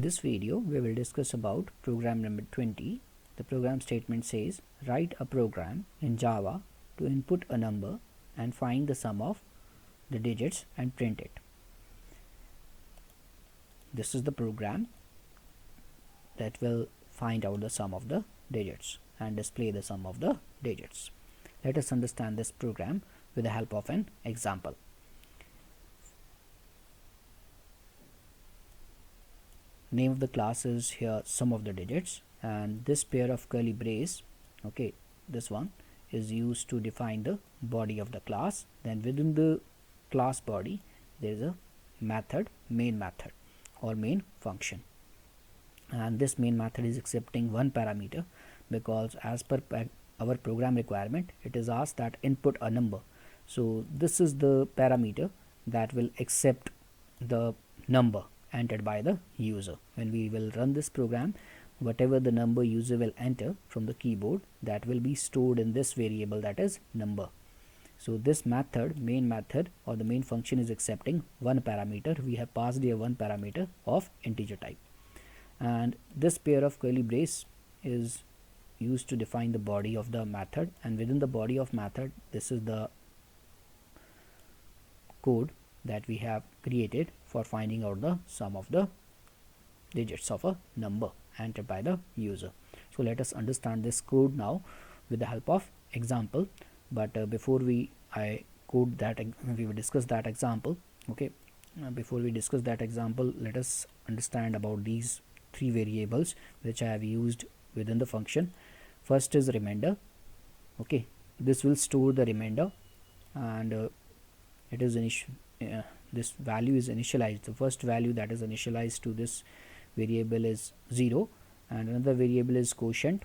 this video, we will discuss about program number 20. The program statement says, write a program in Java to input a number and find the sum of the digits and print it. This is the program that will find out the sum of the digits and display the sum of the digits. Let us understand this program with the help of an example. Name of the class is here sum of the digits, and this pair of curly brace, okay, this one is used to define the body of the class. Then within the class body there is a method, main method or main function, and this main method is accepting one parameter because as per our program requirement it is asked that input a number. So this is the parameter that will accept the number entered by the user. When we will run this program, whatever the number user will enter from the keyboard, that will be stored in this variable, that is number. So this method, main method or the main function, is accepting one parameter. We have passed here one parameter of integer type, and this pair of curly brace is used to define the body of the method, and within the body of method this is the code that we have created for finding out the sum of the digits of a number entered by the user. So let us understand this code now with the help of example. But before we will discuss that example. Okay, before we discuss that example, let us understand about these three variables which I have used within the function. First is remainder. Okay, this will store the remainder, and it is this value is initialized. The first value that is initialized to this variable is 0, and another variable is quotient.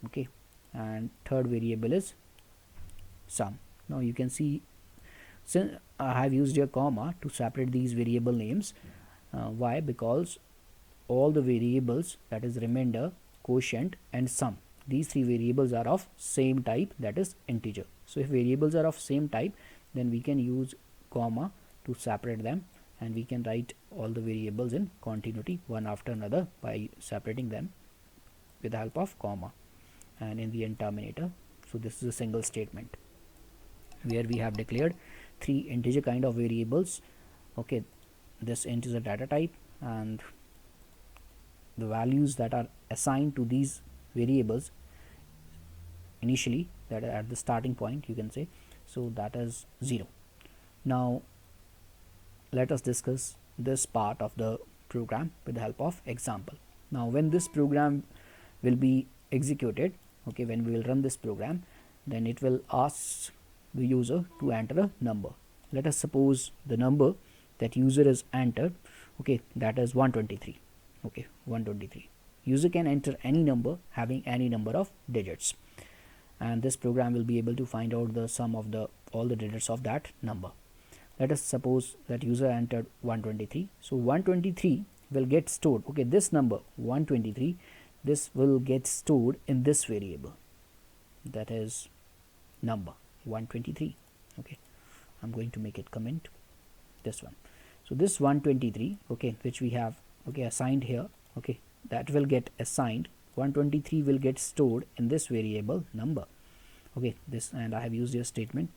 Okay, and third variable is sum. Now you can see, since I have used a comma to separate these variable names. Why? Because all the variables, that is remainder, quotient and sum, these three variables are of same type, that is integer. So if variables are of same type, then we can use comma to separate them, and we can write all the variables in continuity one after another by separating them with the help of comma and in the end terminator. So this is a single statement where we have declared three integer kind of variables. Okay, this int is a data type, and the values that are assigned to these variables initially, that are at the starting point, you can say, so that is 0. Now let us discuss this part of the program with the help of example. Now when this program will be executed, okay, when we will run this program, then it will ask the user to enter a number. Let us suppose the number that user has entered, okay, that is 123. Okay, 123. User can enter any number having any number of digits, and this program will be able to find out the sum of all the digits of that number. Let us suppose that user entered 123. So 123 will get stored. Okay, this number 123, this will get stored in this variable, that is number 123. Okay, I'm going to make it comment, this one. So this 123, okay, which we have assigned here, okay, that will get assigned. 123 will get stored in this variable number. Okay, this, and I have used a statement,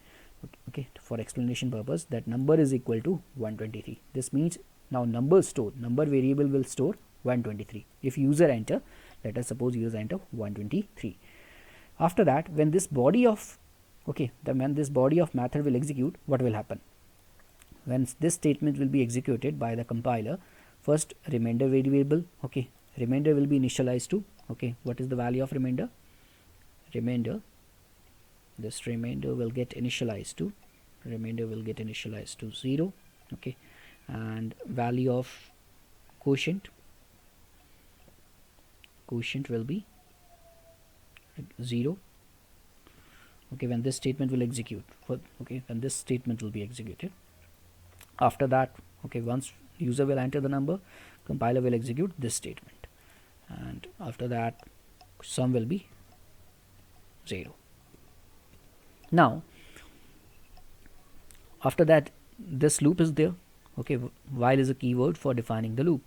okay, for explanation purpose, that number is equal to 123. This means now number variable will store 123 if user enter, let us suppose user enter 123. After that, when this body of method will execute, what will happen? When this statement will be executed by the compiler, first remainder variable, okay, remainder will be initialized to, okay, what is the value of remainder? This remainder will get initialized to 0. Okay, and value of quotient will be 0. Okay, when this statement will execute, when this statement will be executed. After that, okay, once user will enter the number, compiler will execute this statement, and after that sum will be 0. Now after that, this loop is there. Okay, while is a keyword for defining the loop.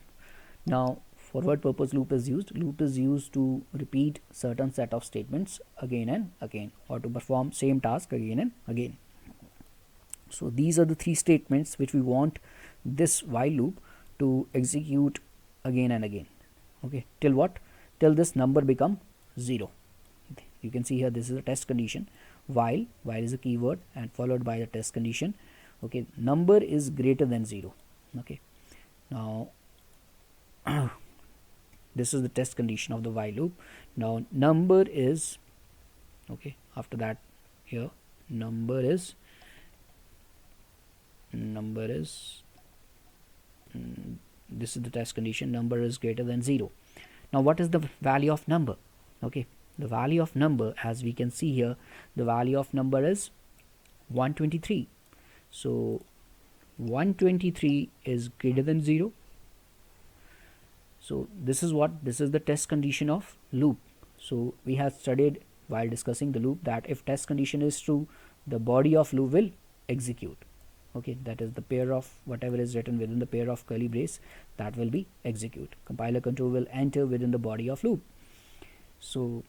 Now For what purpose loop is used? Loop is used to repeat certain set of statements again and again, or to perform same task again and again. So these are the three statements which we want this while loop to execute again and again. Okay, till what? Till this number become 0. You can see here this is a test condition. While is a keyword and followed by the test condition. Okay, number is greater than 0. Okay, now this is the test condition of the while loop. Now number is, okay, after that here number is this is the test condition, number is greater than 0. Now what is the value of number? Okay, the value of number, as we can see here, the value of number is 123. So 123 is greater than 0. So this is the test condition of loop. So we have studied while discussing the loop that if test condition is true, the body of loop will execute. Okay, that is the pair of whatever is written within the pair of curly brace, that will be execute. Compiler control will enter within the body of loop. So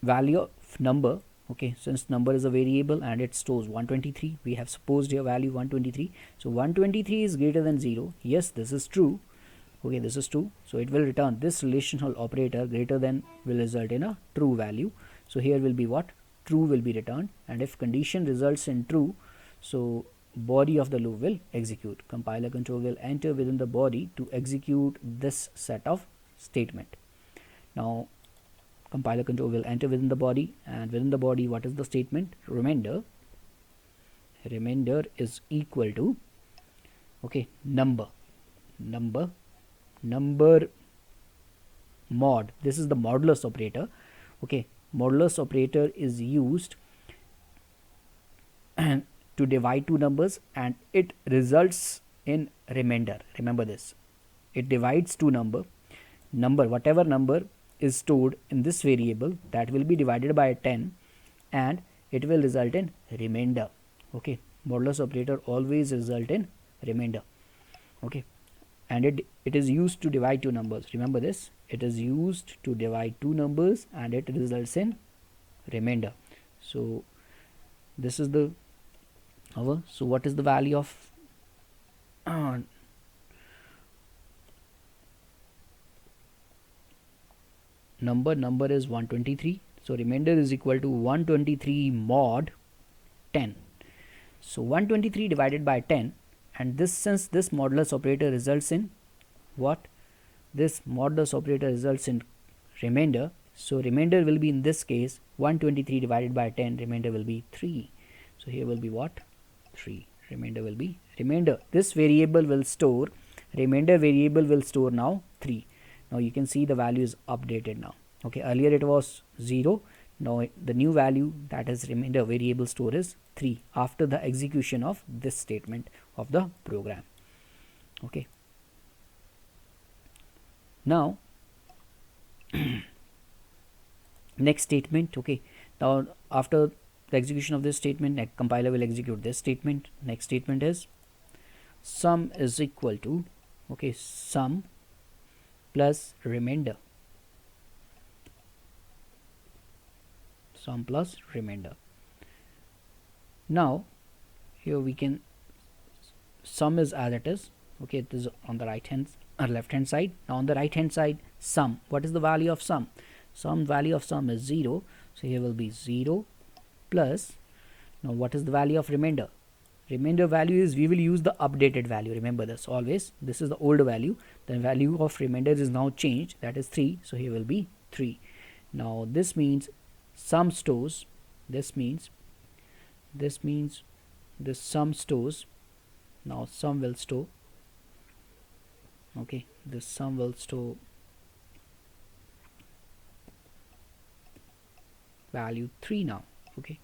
value of number, okay, since number is a variable and it stores 123, we have supposed here value 123. So 123 is greater than 0. Yes, this is true. Okay, this is true. So it will return this relational operator greater than will result in a true value. So here will be what? True will be returned, and if condition results in true, so body of the loop will execute. Compiler control will enter within the body to execute this set of statement. Now compiler control will enter within the body, and within the body what is the statement? Remainder is equal to, okay, number mod. This is the modulus operator. Okay, modulus operator is used to divide two numbers and it results in remainder. Remember this, it divides two number, whatever number is stored in this variable, that will be divided by 10 and it will result in remainder. Okay, modulus operator always result in remainder. Okay, and it is used to divide two numbers. Remember this, it is used to divide two numbers and it results in remainder. So this is the so what is the value of number is 123. So remainder is equal to 123 mod 10. So 123 divided by 10, and this, since this modulus operator results in what? This modulus operator results in remainder. So remainder will be, in this case, 123 divided by 10, remainder will be 3. So here will be what? 3. Remainder will be remainder. This variable will store, remainder variable will store now 3. Now you can see the value is updated now. Okay, earlier it was 0. Now the new value, that is remainder variable store, is 3 after the execution of this statement of the program. Okay. Now next statement. Okay, now after the execution of this statement, compiler will execute this statement. Next statement is sum is equal to, okay, sum plus remainder. Sum plus remainder. Now here we can, sum is as it is. Okay, it is on the right hand or left hand side. Now on the right hand side, sum. What is the value of sum? Value of sum is 0. So here will be 0 plus, now what is the value of remainder? Remainder value is, we will use the updated value. Remember this always. This is the old value. The value of remainder is now changed, that is 3. So here will be 3. Now this means sum stores. This means this sum stores. Now sum will store. Okay, this sum will store value 3 now. Okay,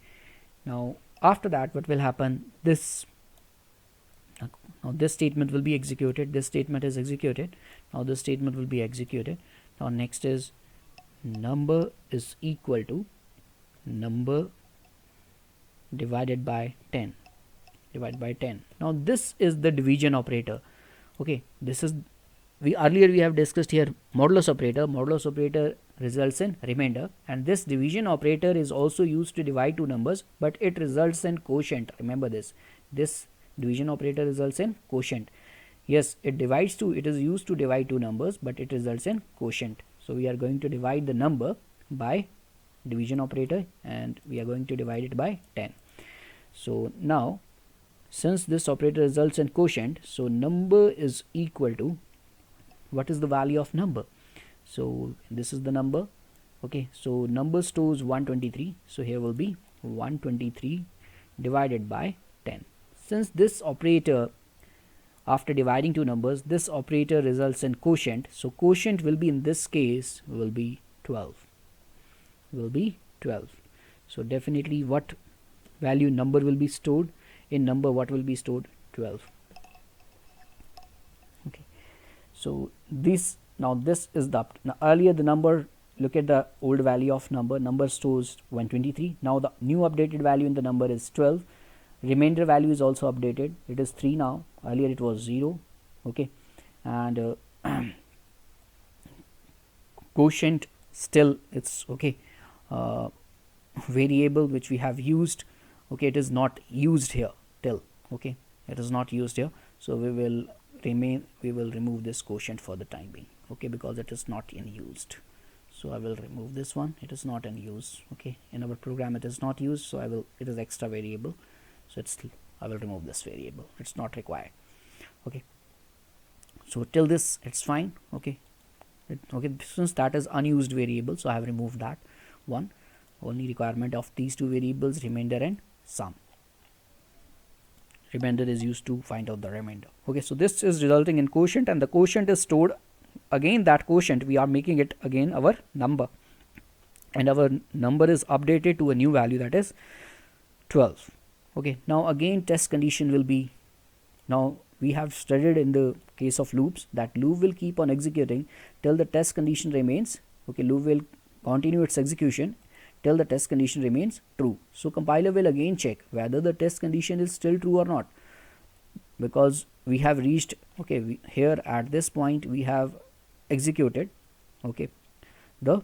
now after that what will happen? This, now this statement will be executed. This statement is executed. Now this statement will be executed. Now next is number is equal to number divided by 10. Now this is the division operator. Okay, this is earlier we have discussed here modulus operator. Modulus operator results in remainder, and this division operator is also used to divide two numbers, but it results in quotient. Remember this. This division operator results in quotient. Yes, it divides two. It is used to divide two numbers, but it results in quotient. So we are going to divide the number by division operator, and we are going to divide it by 10. So now, since this operator results in quotient, so number is equal to, what is the value of number? So this is the number. Okay, so number stores 123, so here will be 123 divided by 10. Since this operator, after dividing two numbers, this operator results in quotient, so quotient will be, in this case, will be 12. So definitely what value number will be stored? In number, what will be stored? 12. Okay, so this is the, now earlier the number, look at the old value of number stores 123. Now the new updated value in the number is 12. Remainder value is also updated, it is 3 now, earlier it was 0. Okay, and quotient still it's okay, variable which we have used, okay, it is not used here till, okay, it is not used here, so we will remove this quotient for the time being, okay, because it is not in used. So I will remove this one, it is not in use, okay, in our program it is not used, so it is extra variable, so I will remove this variable, it's not required. Okay, so till this it's fine. Okay, since that is unused variable, so I have removed that one. Only requirement of these two variables, remainder and sum. Remainder is used to find out the remainder. Okay, so this is resulting in quotient, and the quotient is stored, again that quotient we are making it again our number, and our number is updated to a new value, that is 12. Okay, now again test condition will be, now we have studied in the case of loops that loop will keep on executing till the test condition remains, okay, loop will continue its execution till the test condition remains true. So compiler will again check whether the test condition is still true or not, because we have reached, okay, here at this point we have executed, okay, the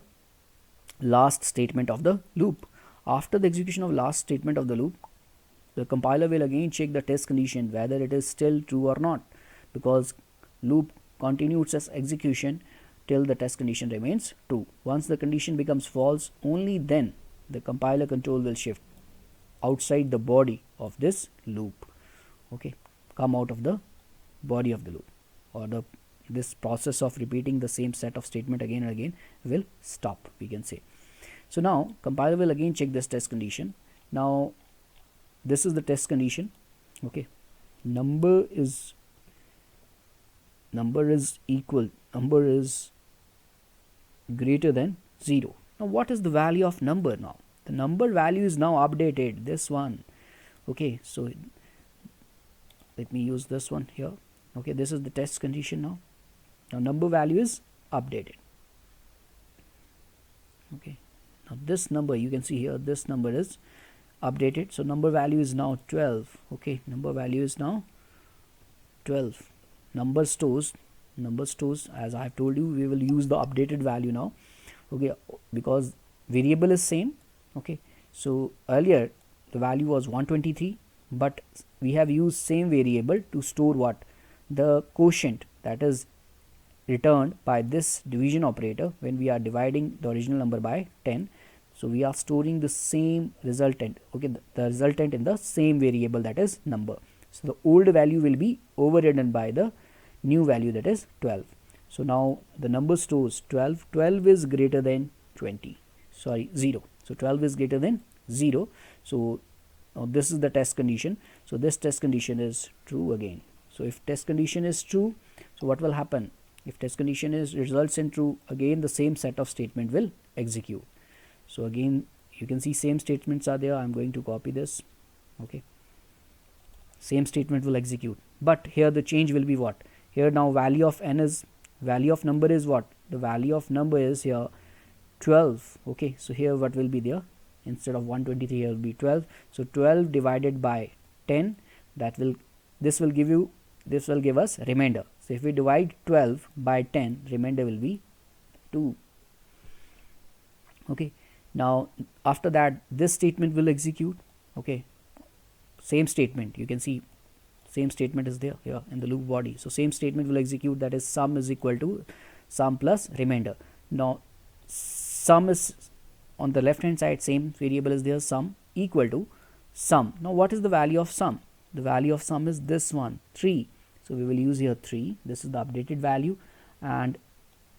last statement of the loop. After the execution of last statement of the loop, the compiler will again check the test condition whether it is still true or not, because loop continues its execution till the test condition remains true. Once the condition becomes false, only then the compiler control will shift outside the body of this loop, okay, come out of the body of the loop, or this process of repeating the same set of statement again and again will stop, we can say. So now compiler will again check this test condition. Now this is the test condition, okay, number is greater than 0. Now what is the value of number? Now the number value is now updated, this one, okay, so let me use this one here. Okay, this is the test condition. Now number value is updated. Okay, now this number, you can see here, this number is updated, so number value is now 12. Okay, number value is now 12. Number stores, as I have told you, we will use the updated value now, okay, because variable is same. Okay, so earlier the value was 123, but we have used same variable to store what? The quotient that is returned by this division operator when we are dividing the original number by 10. So we are storing the same resultant, okay, the resultant in the same variable, that is number. So the old value will be overridden by the new value, that is 12. So now the number stores 12. 12 is greater than 20. Sorry, 0. So 12 is greater than 0. So now this is the test condition. So this test condition is true again. So if test condition is true, so what will happen? If test condition results in true, again the same set of statement will execute. So again you can see same statements are there. I am going to copy this. Okay, same statement will execute, but here the change will be what? Here now value of number is what? The value of number is here 12. Okay, so here what will be there? Instead of 123, here will be 12. So 12 divided by 10, this will give us remainder. So if we divide 12 by 10, remainder will be 2. Okay, now after that this statement will execute. Okay, same statement, you can see same statement is there here in the loop body. So same statement will execute, that is sum is equal to sum plus remainder. Now sum is on the left hand side, same variable is there, sum equal to sum. Now what is the value of sum? The value of sum is this one, 3. So we will use here 3. This is the updated value. And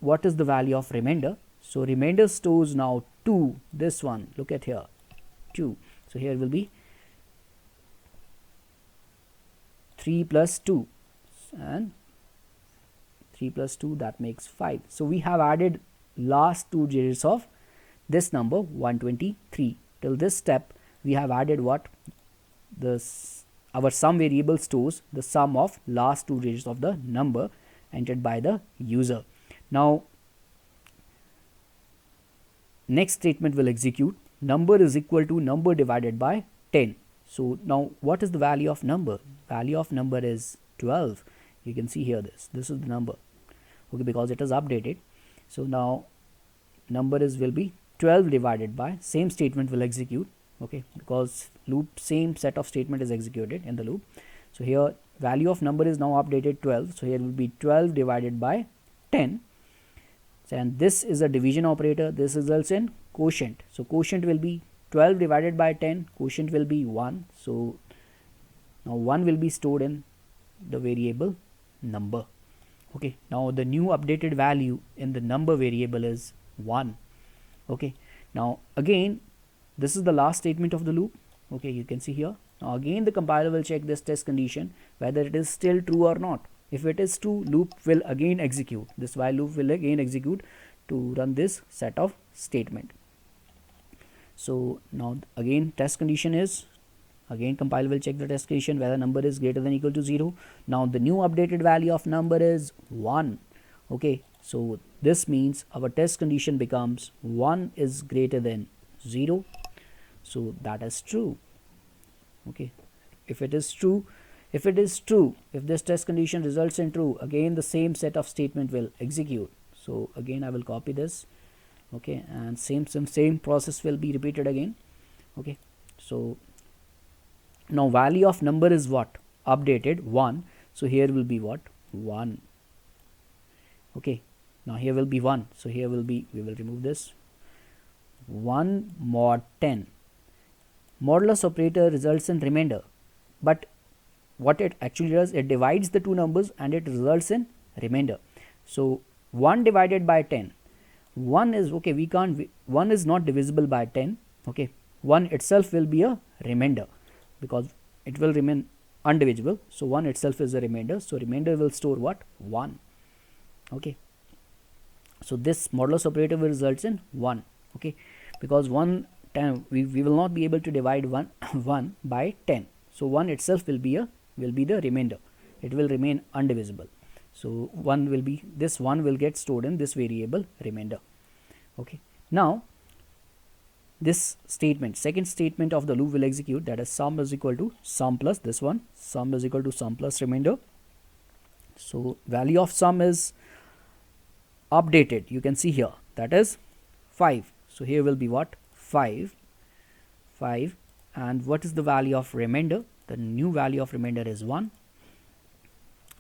what is the value of remainder? So remainder stores now 2. This one, look at here, 2. So here will be 3 plus 2, and 3 plus 2, that makes 5. So we have added last 2 digits of this number 123. Till this step we have added what? Our sum variable stores the sum of last 2 digits of the number entered by the user. Now next statement will execute, number is equal to number divided by 10. So now what is the value of number? Value of number is 12. You can see here this is the number, okay, because it is updated. So now number will be 12 divided by, same statement will execute, okay, because loop same set of statement is executed in the loop. So here value of number is now updated 12. So here will be 12 divided by 10, and this is a division operator. This results in quotient. So quotient will be 12 divided by 10, quotient will be 1. So now 1 will be stored in the variable number. Okay, now the new updated value in the number variable is 1. Okay, now again this is the last statement of the loop. Okay, you can see here. Now again the compiler will check this test condition whether it is still true or not. If it is true, loop will again execute. This while loop will again execute to run this set of statement. So now again test condition is, again compiler will check the test condition whether number is greater than equal to 0. Now the new updated value of number is 1. Okay, so this means our test condition becomes 1 is greater than 0. So that is true. Okay, if it is true, if this test condition results in true, again the same set of statement will execute. So again I will copy this, okay, and same process will be repeated again. Okay, so now value of number is what? Updated 1. So here will be what? 1. Okay, now here will be 1. So here will be, we will remove this, 1 mod 10. Modulus operator results in remainder, but what it actually does, it divides the two numbers and it results in remainder. So 1 divided by 10, 1 is, okay, we can't, 1 is not divisible by 10. Okay, 1 itself will be a remainder because it will remain undivisible. So 1 itself is a remainder. So remainder will store what? 1. Okay, so this modulus operator will result in 1. Okay, because 1 10, we will not be able to divide 1 by 10. So 1 itself will be the remainder. It will remain undivisible. So 1 will be, this 1 will get stored in this variable remainder. Okay, now this statement, second statement of the loop will execute, that is sum is equal to sum plus this one, sum is equal to sum plus remainder. So value of sum is updated, you can see here, that is 5. So here will be what? 5. And what is the value of remainder? The new value of remainder is 1.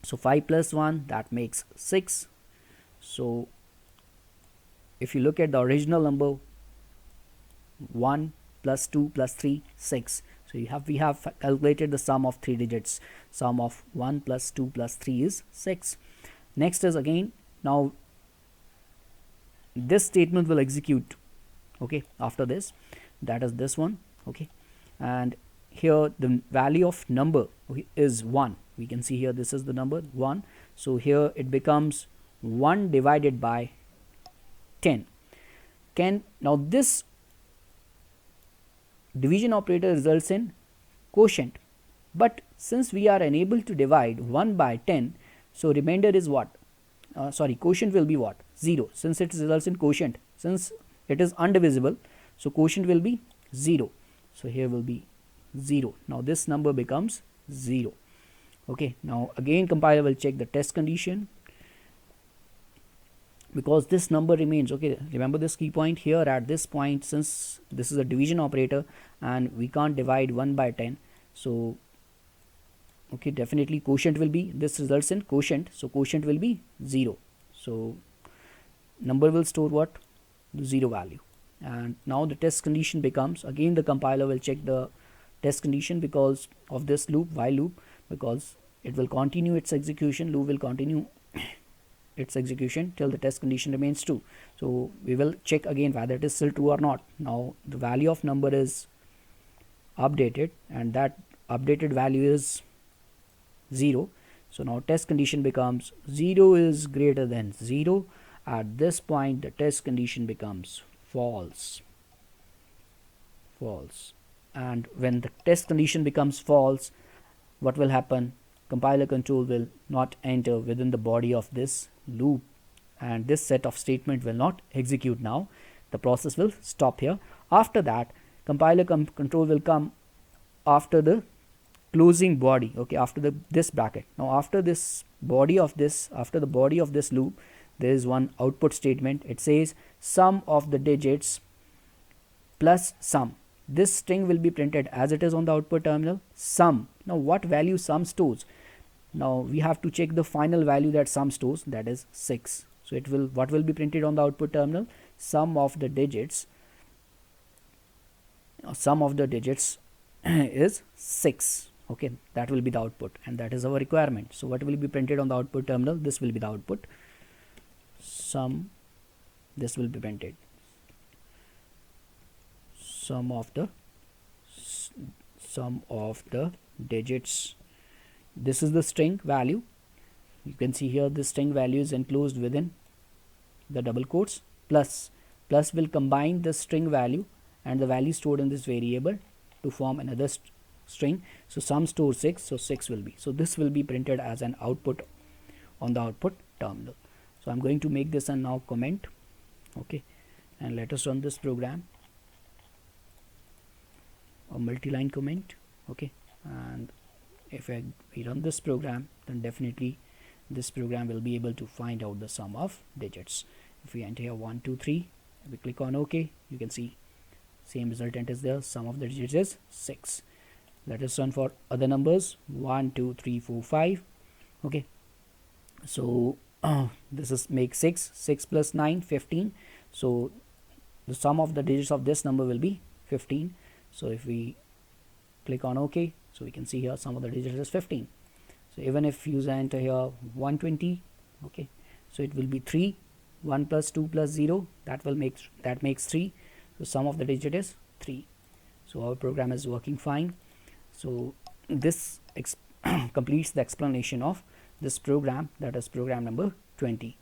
So 5 plus 1, that makes 6. So if you look at the original number, 1 plus 2 plus 3, 6. So we have calculated the sum of 3 digits. Sum of 1 plus 2 plus 3 is 6. Next is again, now this statement will execute, okay, after this, that is this one. Okay, and here the value of number is 1. We can see here this is the number 1. So here it becomes 1 divided by 10. Now this division operator results in quotient, but since we are unable to divide 1 by 10, so remainder is what? Quotient will be what? 0. Since it results in quotient, since it is undivisible, so quotient will be 0. So here will be 0. Now this number becomes 0. Okay, now again compiler will check the test condition, because this number remains. Okay, remember this key point here at this point, since this is a division operator and we can't divide 1 by 10, so okay, definitely quotient will be, this results in quotient, so quotient will be 0, so number will store what, the 0 value. And now the test condition becomes, again the compiler will check the test condition because of this loop, while loop, because it will continue its execution, loop will continue its execution till the test condition remains true. So we will check again whether it is still true or not. Now the value of number is updated and that updated value is 0. So now test condition becomes 0 is greater than 0. At this point the test condition becomes false. And when the test condition becomes false, what will happen? Compiler control will not enter within the body of this loop and this set of statement will not execute now. The process will stop here. After that, compiler control will come after the closing body, okay, after this bracket. Now after this body of this, after the body of this loop, there is one output statement. It says sum of the digits plus sum. This string will be printed as it is on the output terminal, sum. Now what value sum stores? Now we have to check the final value that sum stores, that is 6. So it will, what will be printed on the output terminal? Sum of the digits, is 6. Okay, that will be the output and that is our requirement. So what will be printed on the output terminal? This will be the output. Sum, this will be printed. Sum of the digits. This is the string value. You can see here the string value is enclosed within the double quotes. Plus will combine the string value and the value stored in this variable to form another string. So sum stores 6, so 6 will be. So this will be printed as an output on the output terminal. So I'm going to make this a now comment. Okay, and let us run this program. A multi-line comment. Okay, and if we run this program, then definitely this program will be able to find out the sum of digits. If we enter here 1 2 3, we click on OK, you can see same resultant is there. Sum of the digits is 6. Let us run for other numbers 1 2 3 4 5. Okay, so this is make 6 plus 9 15. So the sum of the digits of this number will be 15. So if we click on OK, so we can see here sum of the digits is 15. So even if user enter here 120, okay, so it will be 3. 1 plus 2 plus 0, that makes 3. So sum of the digit is 3. So our program is working fine. So this completes the explanation of this program, that is program number 20.